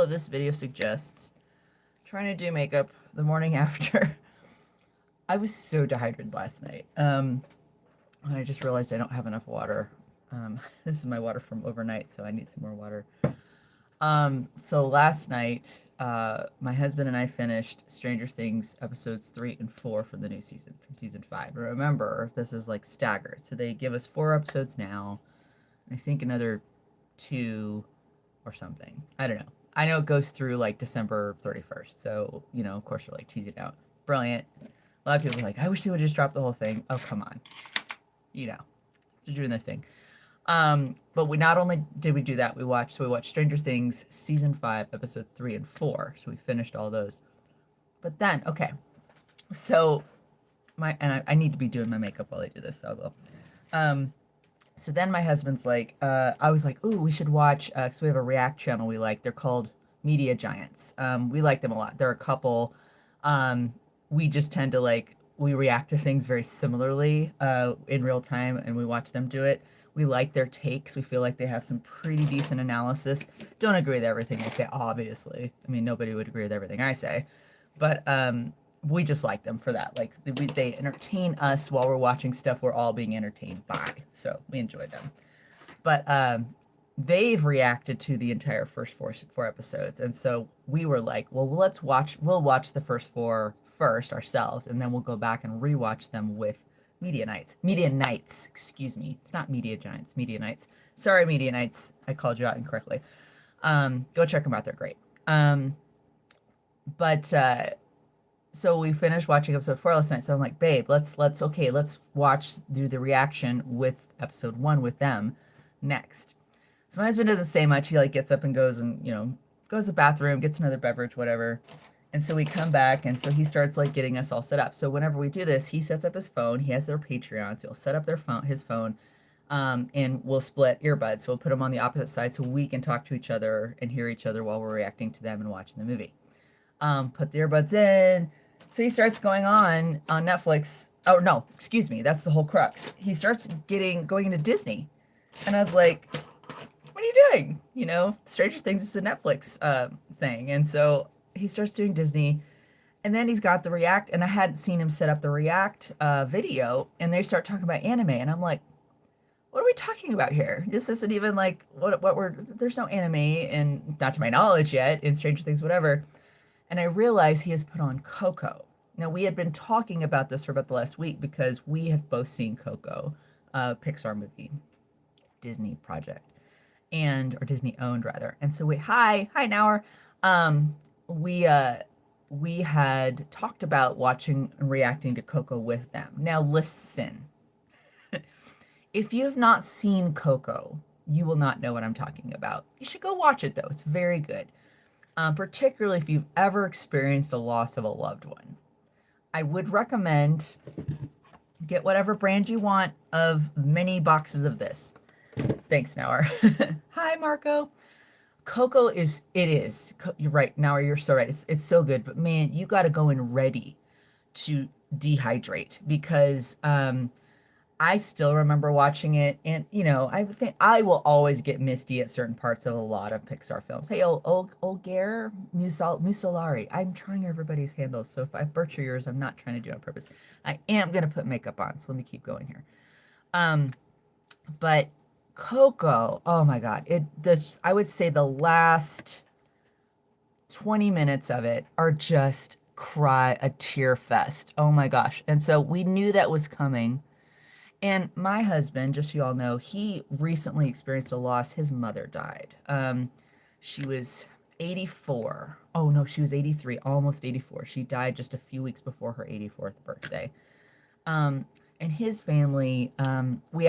of this video suggests, trying to do makeup the morning after. I was so dehydrated last night. And I just realized I don't have enough water. This is my water from overnight, so I need some more water. So last night, my husband and I finished Stranger Things episodes 3 and 4 for the new season, from season 5. Remember, this is like staggered. So they give us 4 episodes now. I think another 2 or something. I don't know. I know it goes through like December 31st. So, of course, we're like teasing out. Brilliant. A lot of people are like, I wish they would just drop the whole thing. Oh, come on. They're doing their thing. But we not only did we do that, we watched Stranger Things season 5, episode 3 and 4. So we finished all those. But then, okay. So I need to be doing my makeup while I do this, so I will. So then my husband's like, I was like, ooh, we should watch, because we have a React channel we like. They're called Media Giants. We like them a lot. They're a couple. We just tend to we react to things very similarly in real time, and we watch them do it. We like their takes. We feel like they have some pretty decent analysis. Don't agree with everything they say, obviously. I mean, nobody would agree with everything I say. But we just like them for that. Like, they entertain us while we're watching stuff we're all being entertained by. So we enjoy them. But they've reacted to the entire first four episodes. And so we were like, well, we'll watch the first 4 first ourselves, and then we'll go back and rewatch them with Media Nights, excuse me. It's not Media Giants, Media Nights. Sorry, Media Nights. I called you out incorrectly. Go check them out. They're great. So we finished watching episode 4 last night. So I'm like, babe, let's do the reaction with episode 1 with them next. So my husband doesn't say much. He gets up and goes and, goes to the bathroom, gets another beverage, whatever. And so we come back, and so he starts getting us all set up. So whenever we do this, he sets up his phone. He has their Patreon, so he'll set up his phone, and we'll split earbuds. So we'll put them on the opposite side so we can talk to each other and hear each other while we're reacting to them and watching the movie. Put the earbuds in. So he starts going on Netflix. Oh no, excuse me, that's the whole crux. He starts going into Disney, and I was like, "What are you doing?" Stranger Things is a Netflix thing, and so he starts doing Disney, and then he's got the React, and I hadn't seen him set up the React video, and they start talking about anime, and I'm like, what are we talking about here? This isn't even there's no anime, and not to my knowledge yet, in Stranger Things, whatever. And I realize he has put on Coco. Now, we had been talking about this for about the last week because we have both seen Coco, Pixar movie, Disney project, or Disney owned rather. And so hi Nour. We had talked about watching and reacting to Coco with them. Now listen, if you have not seen Coco, you will not know what I'm talking about. You should go watch it though. It's very good. Particularly if you've ever experienced a loss of a loved one. I would recommend get whatever brand you want of many boxes of this. Thanks, Nour. Hi, Marco. Coco you're right, Nour, you're so right. It's so good, but man, you got to go in ready to dehydrate because I still remember watching it, and I think I will always get misty at certain parts of a lot of Pixar films. Hey, Olger Musolari. I'm trying everybody's handles, so if I butcher yours, I'm not trying to do it on purpose. I am gonna put makeup on, so let me keep going here. But Coco, oh my God, I would say the last 20 minutes of it are just a tear fest. Oh my gosh. And so we knew that was coming. And my husband, just so you all know, he recently experienced a loss. His mother died. She was 84. Oh no, she was 83, almost 84. She died just a few weeks before her 84th birthday. And his family, he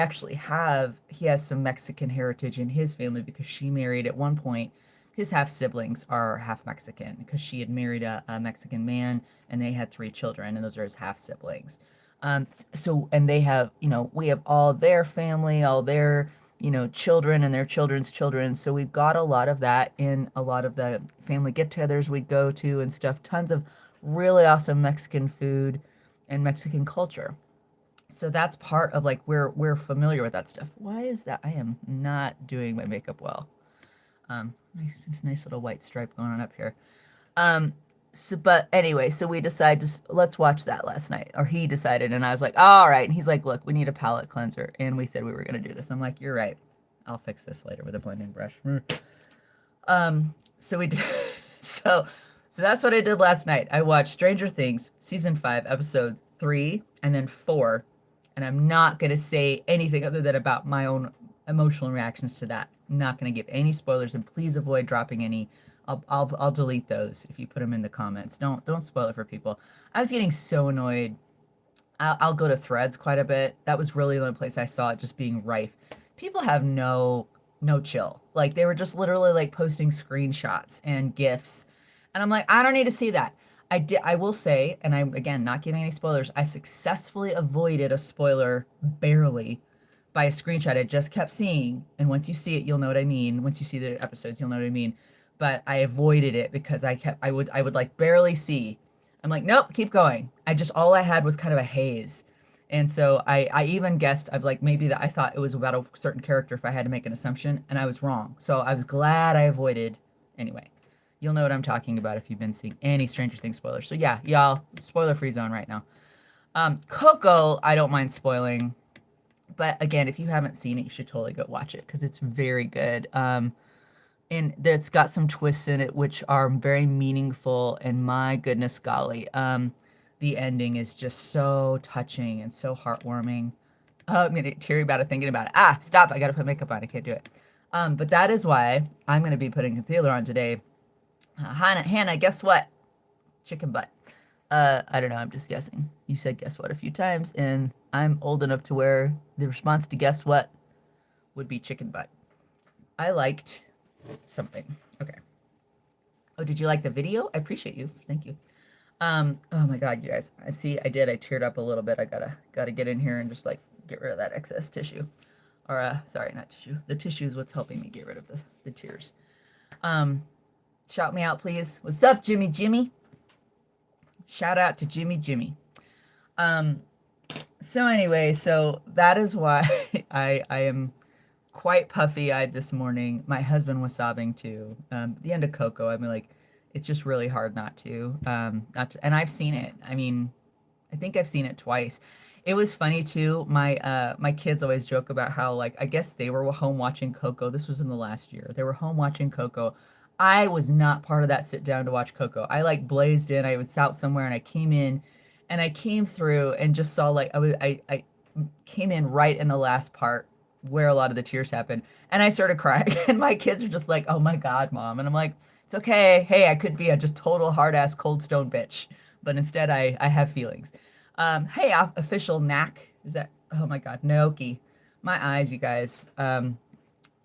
has some Mexican heritage in his family because she married at one point. His half siblings are half Mexican because she had married a Mexican man, and they had 3 children, and those are his half siblings. And they have, we have all their family, all their, children and their children's children. So we've got a lot of that in a lot of the family get-togethers we go to and stuff. Tons of really awesome Mexican food and Mexican culture. So that's part of we're familiar with that stuff. Why is that? I am not doing my makeup well. Nice little white stripe going on up here. So, but anyway, so we decided to let's watch that last night, or he decided, and I was like, all right. And he's like, look, we need a palette cleanser, and we said we were gonna do this. I'm like, you're right. I'll fix this later with a blending brush. So we did. So, so that's what I did last night. I watched Stranger Things season 5, episode 3, and then 4, and I'm not gonna say anything other than about my own emotional reactions to that. I'm not gonna give any spoilers, and please avoid dropping any. I'll delete those if you put them in the comments. Don't spoil it for people. I was getting so annoyed. I'll go to Threads quite a bit. That was really the only place I saw it just being rife. People have no chill. Like they were just literally like posting screenshots and gifs, and I'm like, I don't need to see that. I will say, and I'm again not giving any spoilers. I successfully avoided a spoiler barely by a screenshot I just kept seeing. And once you see it, you'll know what I mean. Once you see the episodes, you'll know what I mean. But I avoided it because I would like barely see. I'm like, nope, keep going. All I had was kind of a haze. And so I even guessed I've like maybe that I thought it was about a certain character if I had to make an assumption, and I was wrong. So I was glad I avoided. Anyway, you'll know what I'm talking about if you've been seeing any Stranger Things spoilers. So yeah, y'all, spoiler free zone right now. Coco, I don't mind spoiling, but again, if you haven't seen it, you should totally go watch it because it's very good. And it's got some twists in it which are very meaningful, and my goodness golly, the ending is just so touching and so heartwarming. I'm gonna teary about it thinking about it. Stop, I gotta put makeup on, I can't do it. But that is why I'm gonna be putting concealer on today. Hannah, guess what? Chicken butt. I don't know, I'm just guessing. You said guess what a few times, and I'm old enough to where the response to guess what would be chicken butt. I liked something. Okay. Oh, did you like the video? I appreciate you. Thank you. Oh my God, you guys. I teared up a little bit. I gotta get in here and just like get rid of that excess tissue. Or sorry, not tissue. The tissue is what's helping me get rid of the tears. Shout me out, please. What's up, Jimmy? Shout out to Jimmy. So anyway, so that is why I am quite puffy-eyed this morning. My husband was sobbing too. The end of Coco, I mean, like, it's just really hard not to. And I've seen it. I mean, I think I've seen it twice. It was funny too. My kids always joke about how, like, I guess they were home watching Coco. This was in the last year. They were home watching Coco. I was not part of that sit down to watch Coco. I like blazed in. I was out somewhere and I came in, and I came through and just saw like I came in right in the last part where a lot of the tears happened, and I started crying. And my kids are just like, "Oh my God, Mom!" And I'm like, "It's okay. Hey, I could be a just total hard ass cold stone bitch, but instead I have feelings." Hey, official knack is that? Oh my God, Naoki, my eyes, you guys.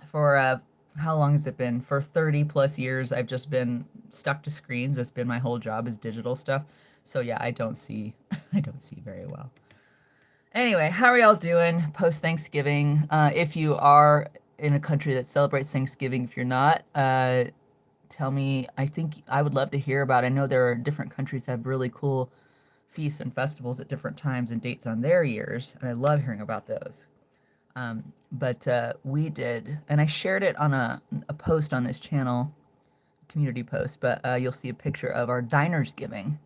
For how long has it been? For 30 plus years, I've just been stuck to screens. That's been my whole job is digital stuff. So yeah, I don't see I don't see very well. Anyway, how are y'all doing post Thanksgiving? If you are in a country that celebrates Thanksgiving, if you're not, tell me. I think I would love to hear about. I know there are different countries that have really cool feasts and festivals at different times and dates on their years, and I love hearing about those. But we did, and I shared it on a post on this channel, community post, but you'll see a picture of our diners giving,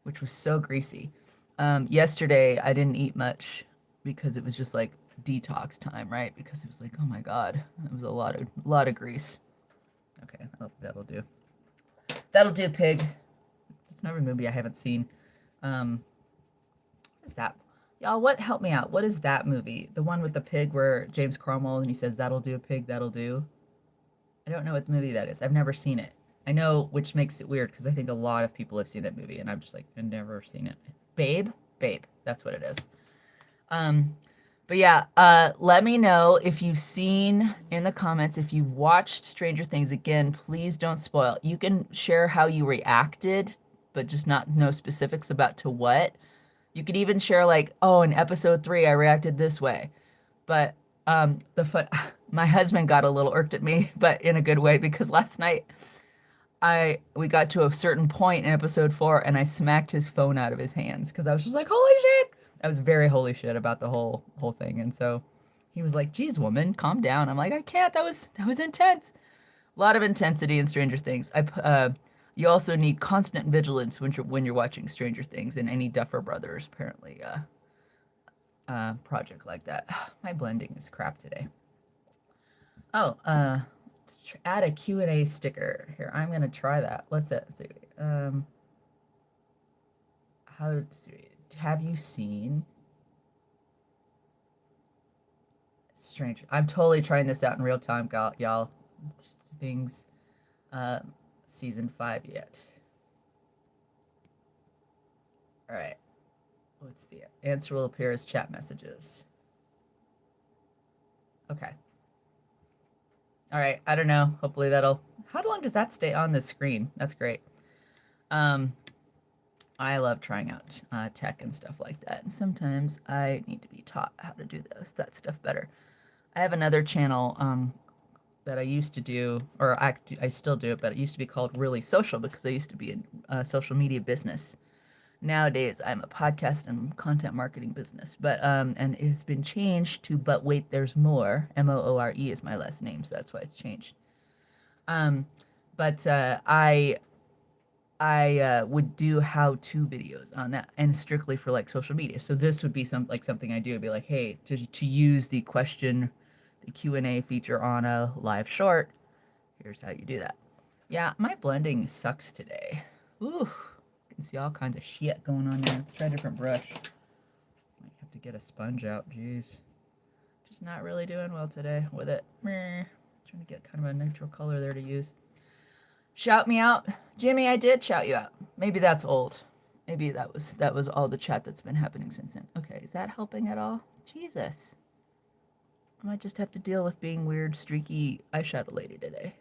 which was so greasy. Yesterday I didn't eat much because it was just like detox time, right? Because it was like, oh my God, it was a lot of grease. Okay, that'll do. That'll do, pig. It's another movie I haven't seen. What is that? Y'all, help me out. What is that movie? The one with the pig where James Cromwell and he says, "That'll do, pig, that'll do." I don't know what movie that is. I've never seen it. I know, which makes it weird because I think a lot of people have seen that movie, and I'm just like, I've never seen it. Babe, that's what it is. But yeah, let me know if you've seen in the comments, if you've watched Stranger Things. Again, please don't spoil. You can share how you reacted, but just no specifics about to what. You could even share like, oh, in episode 3, I reacted this way. But my husband got a little irked at me, but in a good way, because last night we got to a certain point in episode 4 and I smacked his phone out of his hands because I was just like, holy shit. I was very holy shit about the whole thing. And so he was like, geez, woman, calm down. I'm like, I can't. That was intense. A lot of intensity in Stranger Things. You also need constant vigilance when you're watching Stranger Things and any Duffer Brothers apparently project like that. My blending is crap today. Oh, add a Q&A sticker. Here, I'm gonna try that. Let's see. How see? Have you seen Stranger? I'm totally trying this out in real time, y'all. Things, season 5 yet. All right. What's the answer will appear as chat messages. Okay. All right. I don't know. Hopefully that'll. How long does that stay on the screen? That's great. I love trying out tech and stuff like that. And sometimes I need to be taught how to do that stuff better. I have another channel that I used to do, or I still do it, but it used to be called Really Social because I used to be in social media business. Nowadays, I'm a podcast and content marketing business, but and it's been changed to But Wait, There's More. Moore is my last name, so that's why it's changed. But I would do how-to videos on that, and strictly for like social media. So this would be something I do. It'd be like, hey, to use the Q&A feature on a live short. Here's how you do that. Yeah, my blending sucks today. Ooh. You can see all kinds of shit going on there. Let's try a different brush. Might have to get a sponge out. Jeez. Just not really doing well today with it. Trying to get kind of a neutral color there to use. Shout me out. Jimmy, I did shout you out. Maybe that's old. Maybe that was all the chat that's been happening since then. Okay, is that helping at all? Jesus. I might just have to deal with being weird, streaky eyeshadow lady today.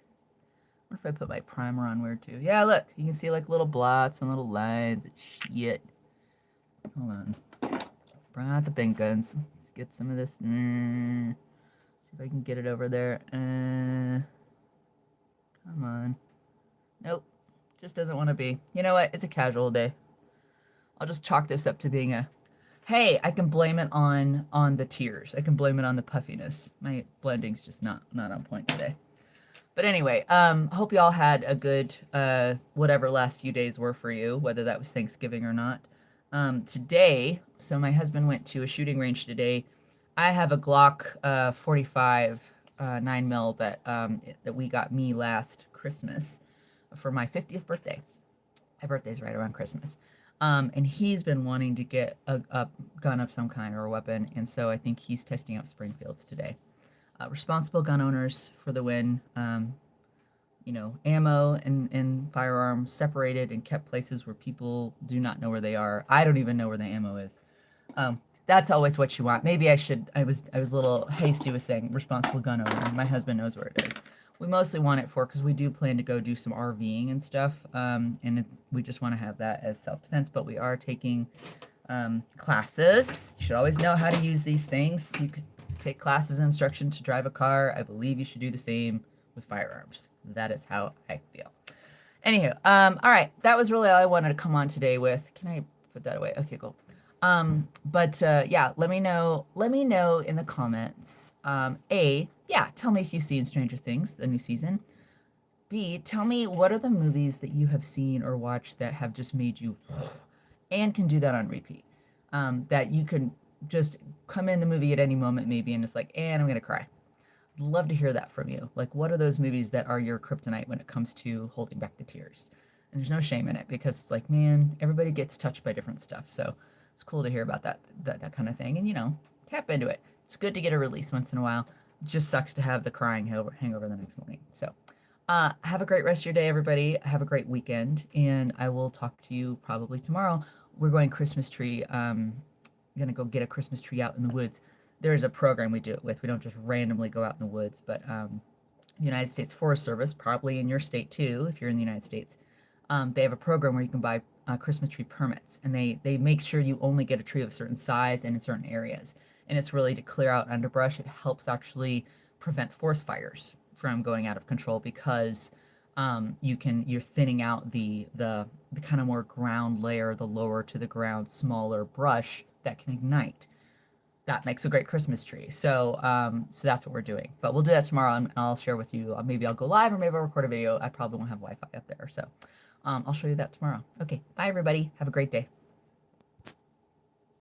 What if I put my primer on weird too? Yeah, look, you can see like little blots and little lines and shit. Hold on. Bring out the pink guns. Let's get some of this. See if I can get it over there. Come on. Nope. Just doesn't want to be. You know what? It's a casual day. I'll just chalk this up to being a... Hey, I can blame it on the tears. I can blame it on the puffiness. My blending's just not on point today. But anyway, hope you all had a good whatever last few days were for you, whether that was Thanksgiving or not. Today, so my husband went to a shooting range today. I have a Glock 45 9mm that we got me last Christmas for my 50th birthday. My birthday's right around Christmas. And he's been wanting to get a gun of some kind or a weapon, and so I think he's testing out Springfields today. Responsible gun owners for the win. You know, ammo and firearms separated and kept places where people do not know where they are. I don't even know where the ammo is. That's always what you want. Maybe I was a little hasty with saying responsible gun owner. My husband knows where it is. We mostly want it for, because we do plan to go do some RVing and stuff, and we just want to have that as self-defense, but we are taking classes. You should always know how to use these things. You could take classes and instruction to drive a car. I believe you should do the same with firearms. That is how I feel. Anywho, all right, that was really all I wanted to come on today with. Can I put that away? Okay, cool. Yeah, let me know in the comments. Yeah, tell me if you've seen Stranger Things, the new season. B, tell me what are the movies that you have seen or watched that have just made you, and can do that on repeat. That you can just come in the movie at any moment maybe and it's like, and I'm gonna cry. I'd love to hear that from you. Like, what are those movies that are your kryptonite when it comes to holding back the tears? And there's no shame in it, because it's like, man, everybody gets touched by different stuff. So it's cool to hear about that kind of thing. And, you know, tap into it. It's good to get a release once in a while. It just sucks to have the crying hangover the next morning. So have a great rest of your day, everybody. Have a great weekend. And I will talk to you probably tomorrow. We're going Christmas tree. Going to go get a Christmas tree out in the woods. There's a program we do it with. We don't just randomly go out in the woods, but the United States Forest Service, probably in your state too, if you're in the United States, they have a program where you can buy Christmas tree permits, and they make sure you only get a tree of a certain size and in certain areas. And it's really to clear out underbrush. It helps actually prevent forest fires from going out of control, because you're thinning out the kind of more ground layer, the lower to the ground, smaller brush that can ignite. that makes a great Christmas tree. So, so that's what we're doing. But we'll do that tomorrow, and I'll share with you. Maybe I'll go live, or maybe I'll record a video. I probably won't have Wi-Fi up there, so I'll show you that tomorrow. Okay, bye everybody. Have a great day.